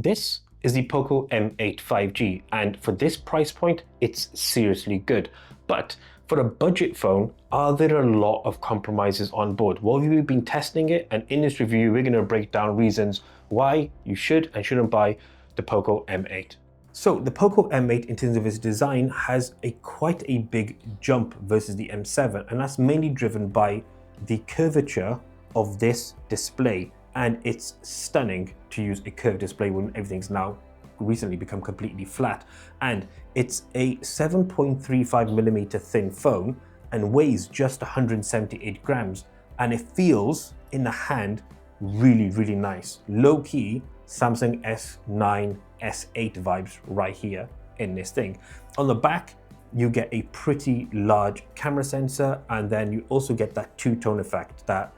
This is the Poco M8 5G, and for this price point, it's seriously good. But for a budget phone, are there a lot of compromises on board? Well, we've been testing it, and in this review, we're going to break down reasons why you should and shouldn't buy the Poco M8. So the Poco M8, in terms of its design, has quite a big jump versus the M7, and that's mainly driven by the curvature of this display. And it's stunning to use a curved display when everything's now recently become completely flat. And it's a 7.35mm thin phone and weighs just 178 grams. And it feels in the hand really, really nice. Low key Samsung S9, S8 vibes right here in this thing. On the back, you get a pretty large camera sensor, and then you also get that two-tone effect that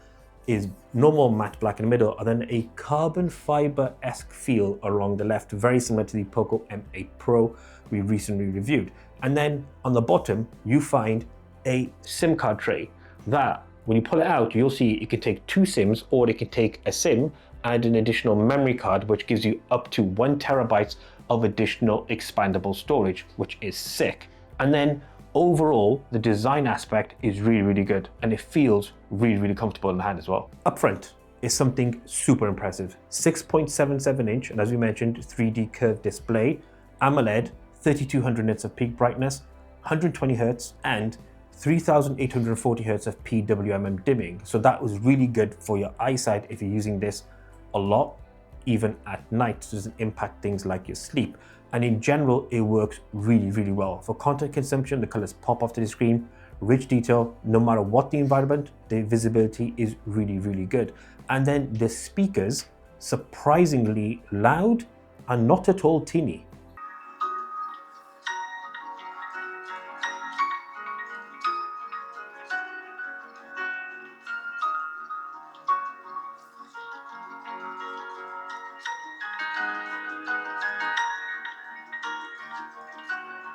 is normal matte black in the middle, and then a carbon fiber-esque feel along the left, very similar to the Poco M8 Pro we recently reviewed. And then on the bottom, you find a SIM card tray that, when you pull it out, you'll see it can take 2 SIMs, or it can take a SIM and an additional memory card, which gives you up to 1 terabyte of additional expandable storage, which is sick. And then overall, the design aspect is really, really good, and it feels really, really comfortable in the hand as well. Up front is something super impressive. 6.77 inch, and as we mentioned, 3D curved display, AMOLED, 3200 nits of peak brightness, 120 Hz, and 3840 Hz of PWM dimming. So that was really good for your eyesight if you're using this a lot, even at night, so it doesn't impact things like your sleep. And in general, it works really, really well. For content consumption, the colors pop off to the screen, rich detail, no matter what the environment, the visibility is really, really good. And then the speakers, surprisingly loud and not at all tinny.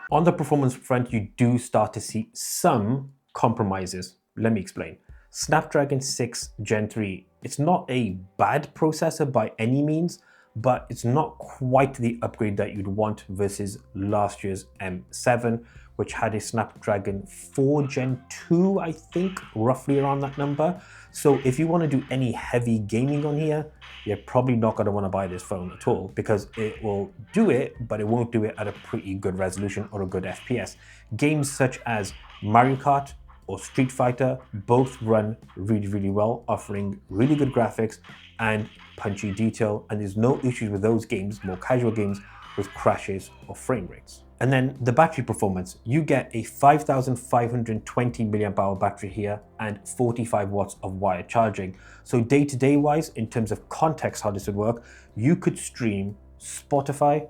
On the performance front, you do start to see some compromises. Let me explain. Snapdragon 6 Gen 3, it's not a bad processor by any means, but it's not quite the upgrade that you'd want versus last year's M7, which had a Snapdragon 4 Gen 2, I think, roughly around that number. So if you want to do any heavy gaming on here, you're probably not going to want to buy this phone at all, because it will do it, but it won't do it at a pretty good resolution or a good FPS. Games such as Mario Kart or Street Fighter both run really, really well, offering really good graphics and punchy detail, and there's no issues with those games, more casual games, with crashes or frame rates. And then the battery performance, you get a 5520 milliamp hour battery here and 45 watts of wired charging. So day-to-day wise, in terms of context, how this would work, you could stream Spotify,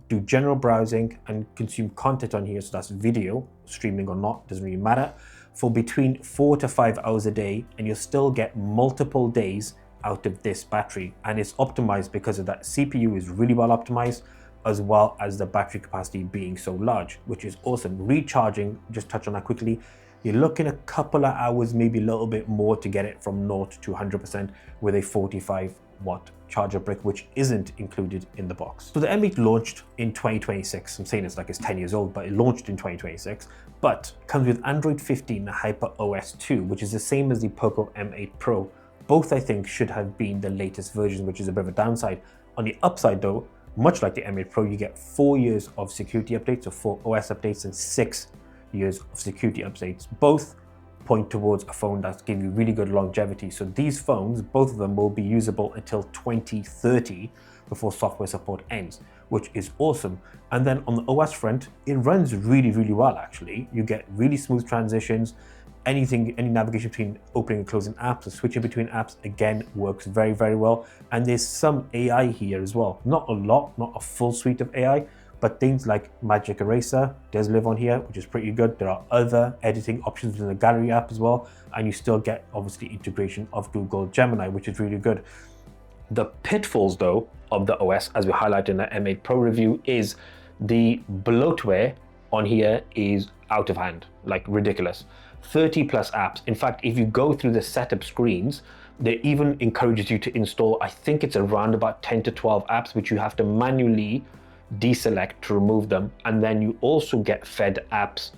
do general browsing, and consume content on here. So that's video, streaming or not, doesn't really matter, for between 4 to 5 hours a day, and you'll still get multiple days out of this battery. And it's optimized because of that CPU is really well optimized, as well as the battery capacity being so large, which is awesome. Recharging, just touch on that quickly, you're looking a couple of hours, maybe a little bit more, to get it from 0 to 100% with a 45 watt charger brick, which isn't included in the box. So the M8 launched in 2026. I'm saying it's like it's 10 years old, but it launched in 2026, but comes with Android 15 and HyperOS 2, which is the same as the Poco M8 Pro. Both, I think, should have been the latest versions, which is a bit of a downside. On the upside though, much like the M8 Pro, you get 4 years of security updates, or 4 OS updates, and 6 years of security updates. Both point towards a phone that's giving you really good longevity. So these phones, both of them, will be usable until 2030 before software support ends, which is awesome. And then on the OS front, it runs really, really well actually. You get really smooth transitions. Any navigation between opening and closing apps or switching between apps, again, works very, very well. And there's some AI here as well. Not a lot, not a full suite of AI, but things like Magic Eraser does live on here, which is pretty good. There are other editing options in the Gallery app as well. And you still get, obviously, integration of Google Gemini, which is really good. The pitfalls, though, of the OS, as we highlighted in the M8 Pro review, is the bloatware on here is out of hand, like ridiculous. 30 plus apps. In fact, if you go through the setup screens, They even encourages you to install, I think it's around about 10 to 12 apps, which you have to manually deselect to remove them. And then you also get fed apps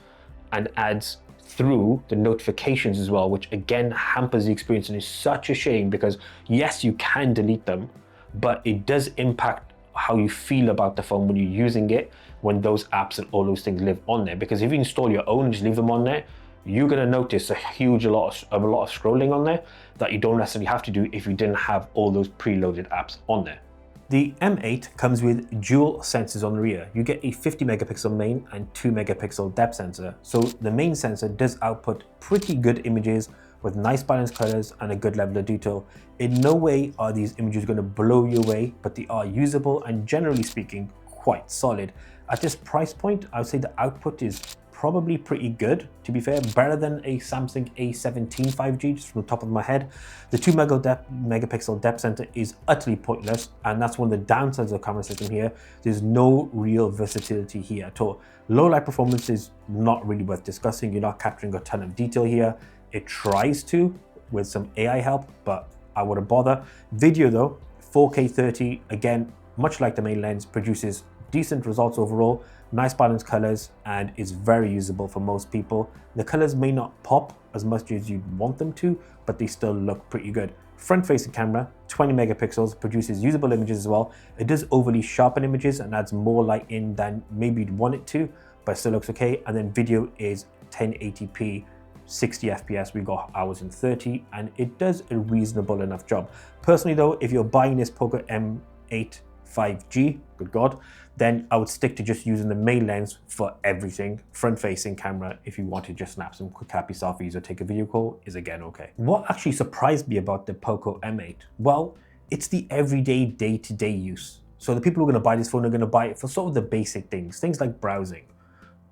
and ads through the notifications as well, which again hampers the experience, and is such a shame because yes, you can delete them, but it does impact how you feel about the phone when you're using it, when those apps and all those things live on there. Because if you install your own and just leave them on there, you're going to notice a lot of scrolling on there that you don't necessarily have to do if you didn't have all those preloaded apps on there. The M8 comes with dual sensors on the rear. You get a 50 megapixel main and 2 megapixel depth sensor. So the main sensor does output pretty good images with nice balanced colors and a good level of detail. In no way are these images going to blow you away, but they are usable and generally speaking quite solid. At this price point, I would say the output is probably pretty good, to be fair, better than a Samsung A17 5G, just from the top of my head. The 2 megapixel depth sensor is utterly pointless, and that's one of the downsides of the camera system here. There's no real versatility here at all. Low light performance is not really worth discussing. You're not capturing a ton of detail here. It tries to with some AI help, but I wouldn't bother. Video though, 4K 30, again, much like the main lens, produces decent results overall, nice balanced colors, and is very usable for most people. The colors may not pop as much as you'd want them to, but they still look pretty good. Front-facing camera, 20 megapixels, produces usable images as well. It does overly sharpen images and adds more light in than maybe you'd want it to, but still looks okay. And then video is 1080p, 60 FPS, we got hours in 30, and it does a reasonable enough job. Personally though, if you're buying this Poco M8 5G, good God, then I would stick to just using the main lens for everything. Front-facing camera, if you want to just snap some quick happy selfies or take a video call, is again okay. What actually surprised me about the Poco M8? Well, it's the everyday, day-to-day use. So the people who are going to buy this phone are going to buy it for sort of the basic things like browsing,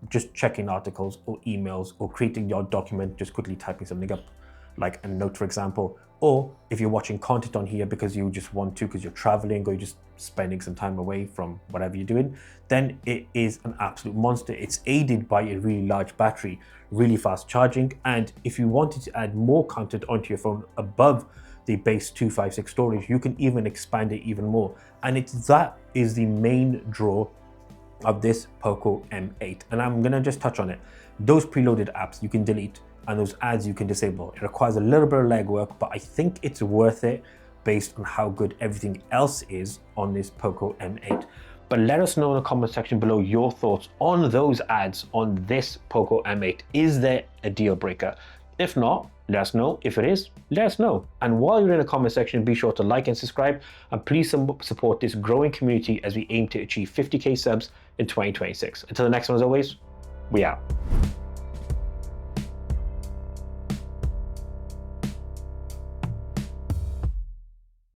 just checking articles or emails, or creating your document, just quickly typing something up, like a note, for example. Or if you're watching content on here because you just want to, because you're traveling or you're just spending some time away from whatever you're doing, then it is an absolute monster. It's aided by a really large battery, really fast charging, and if you wanted to add more content onto your phone above the base 256 storage, you can even expand it even more. And that is the main draw of this Poco M8. And I'm gonna just touch on it. Those preloaded apps you can delete, and those ads you can disable. It requires a little bit of legwork, but I think it's worth it based on how good everything else is on this Poco M8. But let us know in the comment section below your thoughts on those ads on this Poco M8. Is there a deal breaker? If not, let us know. If it is, let us know. And while you're in the comment section, be sure to like and subscribe, and please support this growing community as we aim to achieve 50k subs in 2026. Until the next one, as always, we out.